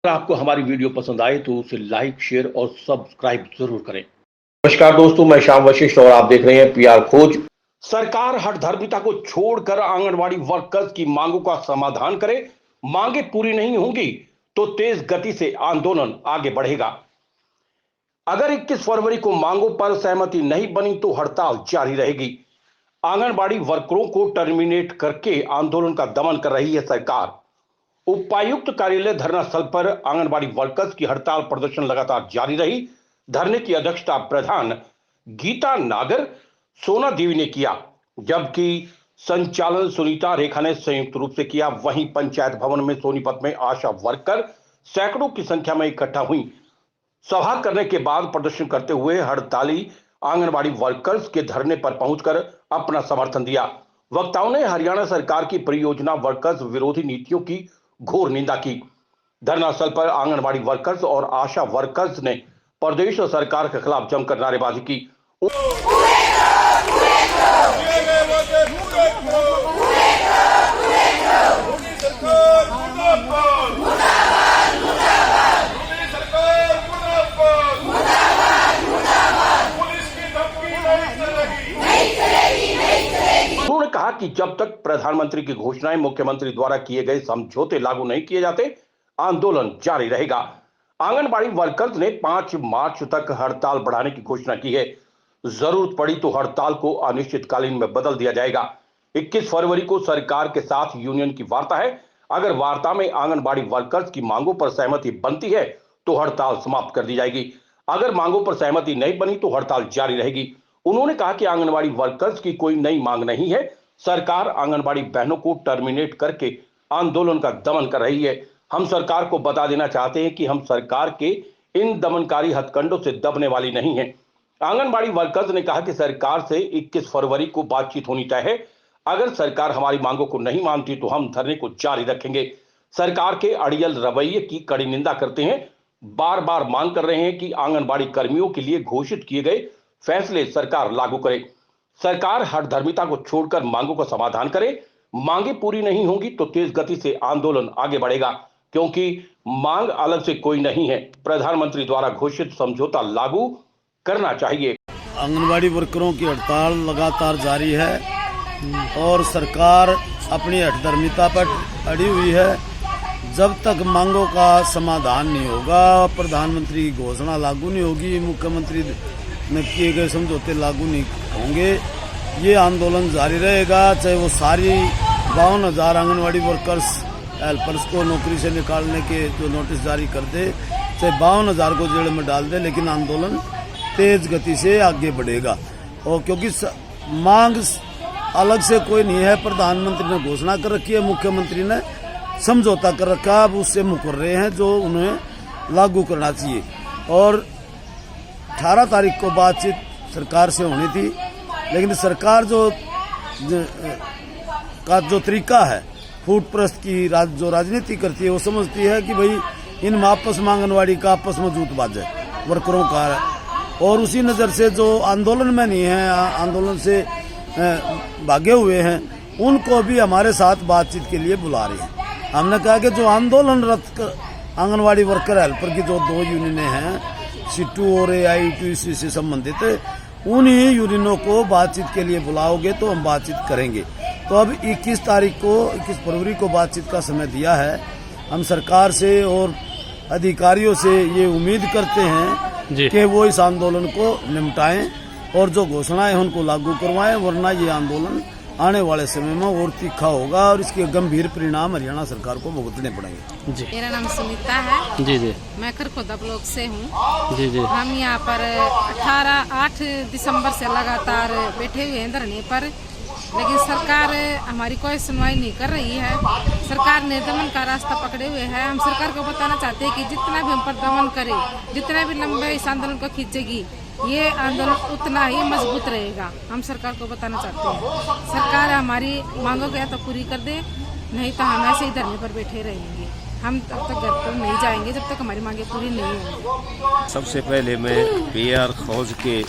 आपको हमारी वीडियो पसंद आए तो उसे लाइक, शेयर और सब्सक्राइब जरूर करें। नमस्कार दोस्तों, मैं श्याम वशिष्ठ और आप देख रहे हैं पीआर खोज। सरकार हठधर्मिता को छोड़कर आंगनवाड़ी वर्कर्स की मांगों का समाधान करे। मांगे पूरी नहीं होंगी तो तेज गति से आंदोलन आगे बढ़ेगा। अगर 21 फरवरी को मांगों पर सहमति नहीं बनी तो हड़ताल जारी रहेगी। आंगनबाड़ी वर्करों को टर्मिनेट करके आंदोलन का दमन कर रही है सरकार। उपायुक्त कार्यालय धरना स्थल पर आंगनबाड़ी वर्कर्स की हड़ताल प्रदर्शन लगातार जारी रही। धरने की अध्यक्षता प्रधान गीता नागर सोना देवी ने किया, जबकि संचालन सुनीता रेखा ने संयुक्त रूप से किया। वहीं पंचायत भवन में सोनीपत में आशा वर्कर सैकड़ों की संख्या में इकट्ठा हुई। सभा करने के बाद प्रदर्शन करते हुए हड़ताली आंगनबाड़ी वर्कर्स के धरने पर पहुंचकर अपना समर्थन दिया। वक्ताओं ने हरियाणा सरकार की परियोजना वर्कर्स विरोधी नीतियों की घोर निंदा की। धरना स्थल पर आंगनबाड़ी वर्कर्स और आशा वर्कर्स ने प्रदेश सरकार के खिलाफ जमकर नारेबाजी की। उन्होंने कहा कि जब तक प्रधानमंत्री की घोषणाएं मुख्यमंत्री द्वारा किए गए समझौते लागू नहीं किए जाते, आंदोलन जारी रहेगा। आंगनबाड़ी वर्कर्स ने 5 मार्च तक हड़ताल बढ़ाने की घोषणा की है। जरूरत पड़ी तो हड़ताल को अनिश्चितकालीन में बदल दिया जाएगा। 21 फरवरी को सरकार के साथ यूनियन की वार्ता है। अगर वार्ता में आंगनबाड़ी वर्कर्स की मांगों पर सहमति बनती है तो हड़ताल समाप्त कर दी जाएगी। अगर मांगों पर सहमति नहीं बनी तो हड़ताल जारी रहेगी। उन्होंने कहा कि आंगनबाड़ी वर्कर्स की कोई नई मांग नहीं है। सरकार आंगनबाड़ी बहनों को टर्मिनेट करके आंदोलन का दमन कर रही है। हम सरकार को बता देना चाहते हैं कि हम सरकार के इन दमनकारी हथकंडों से दबने वाली नहीं है। आंगनबाड़ी वर्कर्स ने कहा कि सरकार से 21 फरवरी को बातचीत होनी तय है। अगर सरकार हमारी मांगों को नहीं मानती तो हम धरने को जारी रखेंगे। सरकार के अड़ियल रवैये की कड़ी निंदा करते हैं। बार बार मांग कर रहे हैं कि आंगनबाड़ी कर्मियों के लिए घोषित किए गए फैसले सरकार लागू करे। सरकार हठधर्मिता को छोड़कर मांगों का समाधान करे। मांगे पूरी नहीं होंगी तो तेज गति से आंदोलन आगे बढ़ेगा, क्योंकि मांग अलग से कोई नहीं है। प्रधानमंत्री द्वारा घोषित समझौता लागू करना चाहिए। आंगनबाड़ी वर्करों की हड़ताल लगातार जारी है और सरकार अपनी हठधर्मिता पर अड़ी हुई है। जब तक मांगों का समाधान नहीं होगा, प्रधानमंत्री की घोषणा लागू नहीं होगी, मुख्यमंत्री में किए गए समझौते लागू नहीं होंगे, ये आंदोलन जारी रहेगा। चाहे वो सारी 52,000 आंगनवाड़ी वर्कर्स हेल्पर्स को नौकरी से निकालने के जो नोटिस जारी कर दे, चाहे 52,000 को जेल में डाल दे, लेकिन आंदोलन तेज गति से आगे बढ़ेगा। और क्योंकि मांग अलग से कोई नहीं है, प्रधानमंत्री ने घोषणा कर रखी है, मुख्यमंत्री ने समझौता कर रखा, अब उससे मुकर रहे हैं जो उन्हें लागू करना चाहिए। और 18 तारीख को बातचीत सरकार से होनी थी, लेकिन सरकार जो तरीका है फूट प्रस्त की जो राजनीति करती है, वो समझती है कि भाई इन आपस में आंगनवाड़ी का आपस में जूतबाज है वर्करों का, और उसी नज़र से जो आंदोलन में नहीं है, आंदोलन से भागे हुए हैं, उनको भी हमारे साथ बातचीत के लिए बुला रही है। हमने कहा कि जो आंदोलनरत आंगनवाड़ी वर्कर हेल्पर की जो 2 यूनियनें हैं, सीटू और AITUC से संबंधित, उन्हीं यूनियनों को बातचीत के लिए बुलाओगे तो हम बातचीत करेंगे। तो अब 21 फरवरी को बातचीत का समय दिया है। हम सरकार से और अधिकारियों से ये उम्मीद करते हैं कि वो इस आंदोलन को निपटाएं और जो घोषणाएं उनको लागू करवाएं, वरना ये आंदोलन आने वाले समय में और तीखा होगा और इसके गंभीर परिणाम हरियाणा सरकार को भुगतने पड़ेंगे। जी, मेरा नाम सुनीता है। जी जी, मैं खरखोदा ब्लॉक से हूँ। जी जी, हम यहाँ पर 8 दिसंबर से लगातार बैठे हुए हैं धरने पर, लेकिन सरकार हमारी कोई सुनवाई नहीं कर रही है। सरकार ने दमन का रास्ता पकड़े हुए है। हम सरकार को बताना चाहते हैं कि जितना भी हम पर दमन करे, जितना भी लंबे इस आंदोलन को खींचेगी, ये आंदोलन उतना ही मजबूत रहेगा। हम सरकार को बताना चाहते हैं, सरकार हमारी मांगों को या तो पूरी कर दे, नहीं तो हम ऐसे ही धरने पर बैठे रहेंगे। हम तब तक घर पर नहीं जाएंगे जब तक हमारी मांगे पूरी नहीं होंगी। सबसे पहले मैं पीआर खोज के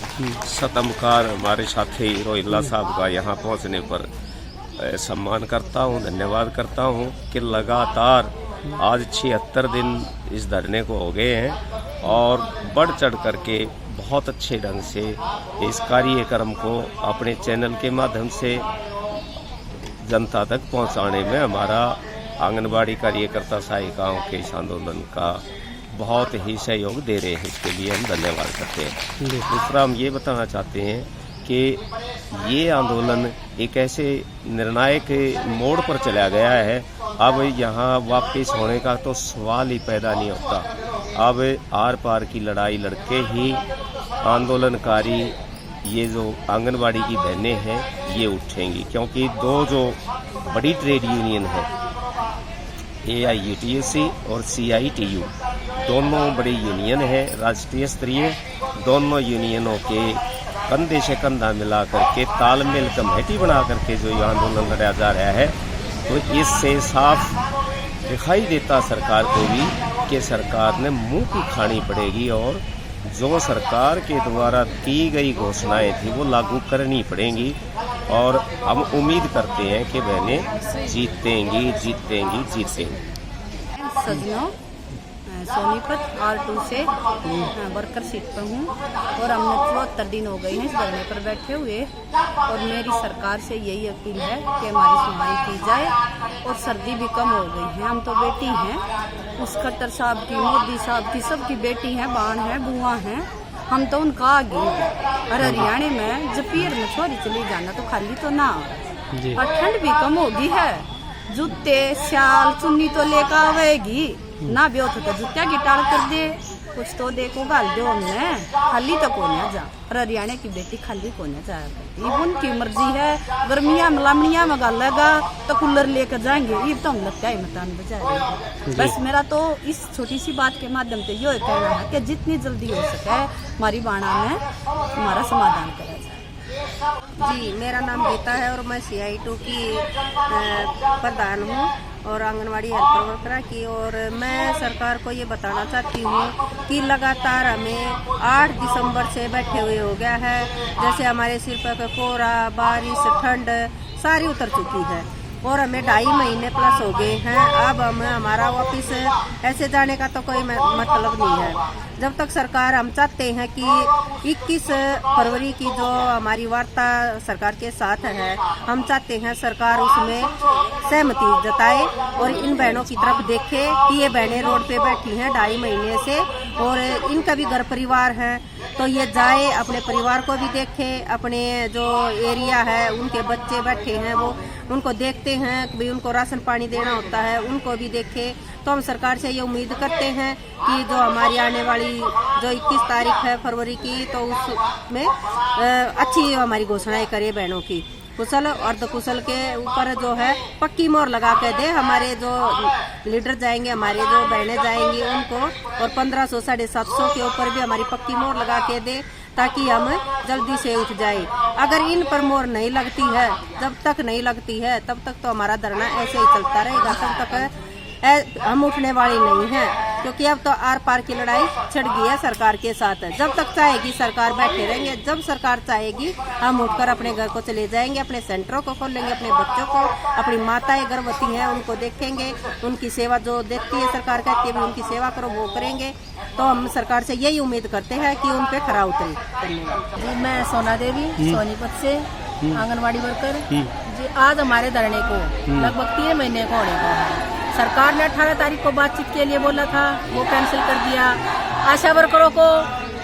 सतमकार हमारे साथी रोहिल्ला साहब का यहाँ पहुँचने पर सम्मान करता हूँ, धन्यवाद करता हूँ कि लगातार आज 76 दिन इस धरने को हो गए हैं और बढ़ चढ़ करके बहुत अच्छे ढंग से इस कार्यक्रम को अपने चैनल के माध्यम से जनता तक पहुंचाने में हमारा आंगनबाड़ी कार्यकर्ता सहायिकाओं के इस आंदोलन का बहुत ही सहयोग दे रहे हैं। इसके लिए हम धन्यवाद करते हैं। दूसरा हम ये बताना चाहते हैं कि ये आंदोलन एक ऐसे निर्णायक मोड़ पर चला गया है, अब यहाँ वापस होने का तो सवाल ही पैदा नहीं होता। अब आर पार की लड़ाई लड़के ही आंदोलनकारी ये जो आंगनबाड़ी की बहनें हैं ये उठेंगी, क्योंकि दो जो बड़ी ट्रेड यूनियन है AIUTUC और CITU, दोनों बड़ी यूनियन है राष्ट्रीय स्तरीय। दोनों यूनियनों के कंधे से कंधा मिला करके तालमेल कमेटी बना करके जो ये आंदोलन लड़ा जा रहा है, तो इससे साफ दिखाई देता सरकार को भी कि सरकार ने मुंह की खानी पड़ेगी और जो सरकार के द्वारा की गई घोषणाएं थी वो लागू करनी पड़ेंगी। और हम उम्मीद करते हैं कि बहनें जीतेंगी। सजनों, सोनीपत R2 से वर्कर सीट पर हूँ और हमने 74 दिन हो गए हैं इस धरने पर बैठे हुए और मेरी सरकार से यही अपील है कि हमारी सुनवाई की जाए और सर्दी भी कम हो गई है। हम तो बेटी हैं उस खट्टर साहब की, मोदी साहब की, सबकी बेटी हैं, बाण हैं, बुआ हैं, हम तो उनका आगे। और हरियाणा में जपीर में छोरी चली जाना तो खाली तो ना हो, और ठंड भी कम होगी है, जूते शाल चुन्नी तो लेकर आवेगी ना, भी तो जूतिया की टाल कर दे, कुछ तो देखो गाल दो हमने, खाली तो को ना जा। और हरियाणा की बेटी खाली को ना जाया करती, उनकी मर्जी है। गर्मिया में लामड़िया में गालेगा तो कूलर लेकर जाएंगे, ये तो हम लगता है मतान बजाएंगे। बस मेरा तो इस छोटी सी बात के माध्यम से ये कहना है कि जितनी जल्दी हो सके हमारी बाणा में हमारा समाधान करा जाए। जी, मेरा नाम गीता है और मैं CI2 की प्रधान हूँ और आंगनवाड़ी हेल्पर वर्कर की। और मैं सरकार को ये बताना चाहती हूँ कि लगातार हमें 8 दिसंबर से बैठे हुए हो गया है। जैसे हमारे सिर पर कोहरा, बारिश, ठंड सारी उतर चुकी है और हमें 2.5 महीने प्लस हो गए हैं। अब हमारा वापिस ऐसे जाने का तो कोई मतलब नहीं है। जब तक सरकार, हम चाहते हैं कि 21 फरवरी की जो हमारी वार्ता सरकार के साथ है, हम चाहते हैं सरकार उसमें सहमति जताए और इन बहनों की तरफ देखे कि ये बहनें रोड पे बैठी हैं 2.5 महीने से और इनका भी घर परिवार है, तो ये जाए अपने परिवार को भी देखे, अपने जो एरिया है उनके बच्चे बैठे हैं वो उनको देखते हैं कि भाई उनको राशन पानी देना होता है, उनको भी देखे। तो हम सरकार से ये उम्मीद करते हैं कि जो हमारी आने वाली जो 21 तारीख है फरवरी की, तो उसमें अच्छी हमारी घोषणाएं करे बहनों की। कुशल और अर्धकुशल के ऊपर जो है पक्की मोहर लगा के दे। हमारे जो लीडर जाएंगे, हमारे जो बहनें जाएंगी उनको, और 1500 750 के ऊपर भी हमारी पक्की मोहर लगा के दे ताकि हम जल्दी से उठ जाए। अगर इन पर मोहर नहीं लगती है, जब तक नहीं लगती है तब तक तो हमारा धरना ऐसे ही चलता रहेगा, तब तक हम उठने वाली नहीं हैं, क्योंकि अब तो आर पार की लड़ाई छिड़ गई है सरकार के साथ। जब तक चाहेगी सरकार बैठे रहेंगे, जब सरकार चाहेगी हम उठकर अपने घर को चले जाएंगे, अपने सेंटरों को खोलेंगे, अपने बच्चों को, अपनी माताएं गर्भवती हैं उनको देखेंगे, उनकी सेवा जो देखती है सरकार कहती है भी उनकी सेवा करो, वो करेंगे। तो हम सरकार से यही उम्मीद करते हैं कि उन पे खरा उतरे। धन्यवाद जी, मैं सोना देवी सोनीपत से आंगनवाड़ी वर्कर जी। आज हमारे धरने को लगभग 3 महीने को होने को है। सरकार ने 18 तारीख को बातचीत के लिए बोला था, वो कैंसिल कर दिया। आशा वर्करों को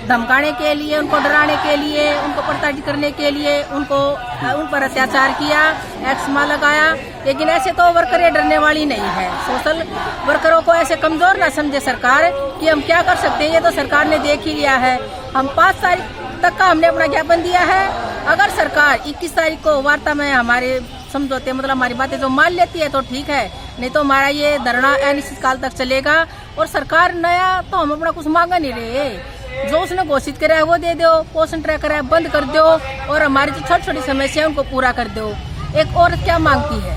धमकाने के लिए, उनको डराने के लिए, उनको प्रताड़ित करने के लिए उन पर अत्याचार किया, एक्समा लगाया। लेकिन ऐसे तो वर्करें डरने वाली नहीं है। सोशल वर्करों को ऐसे कमजोर ना समझे सरकार कि हम क्या कर सकते हैं, ये तो सरकार ने देख ही लिया है। हम 5 तारीख तक का हमने अपना ज्ञापन दिया है। अगर सरकार 21 तारीख को वार्ता में हमारे समझौते मतलब हमारी बातें जो मान लेती है तो ठीक है, नहीं तो हमारा ये धरना अनिश्चित काल तक चलेगा। और सरकार नया तो हम अपना कुछ मांगा नहीं रहे, जो उसने घोषित करा है वो दे दो, पोषण ट्रैकर है बंद कर दो और हमारी जो छोटी छोटी समस्या है उनको पूरा कर दो। एक औरत क्या मांगती है,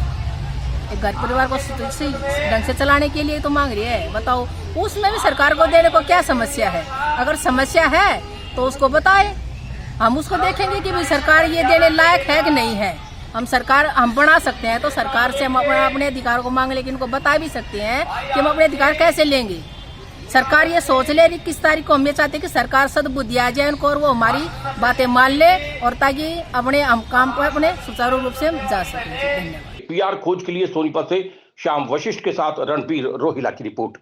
एक घर परिवार को सही ढंग से चलाने के लिए तो मांग रही है, बताओ उसमें भी सरकार को देने को क्या समस्या है। अगर समस्या है तो उसको बताए, हम उसको देखेंगे कि भाई सरकार ये देने लायक है कि नहीं है। हम सरकार हम बना सकते हैं तो सरकार से हम अपने अधिकार को मांग, लेकिन उनको बता भी सकते हैं कि हम अपने अधिकार कैसे लेंगे। सरकार ये सोच ले 21 तारीख को हम ये चाहते हैं कि सरकार सद्बुद्धि आ जाए उनको और वो हमारी बातें मान ले और ताकि अपने हम काम को अपने सुचारू रूप से जा सकें। धन्यवाद। PR खोज के लिए सोनीपत से श्याम वशिष्ठ के साथ रणबीर रोहिला की रिपोर्ट।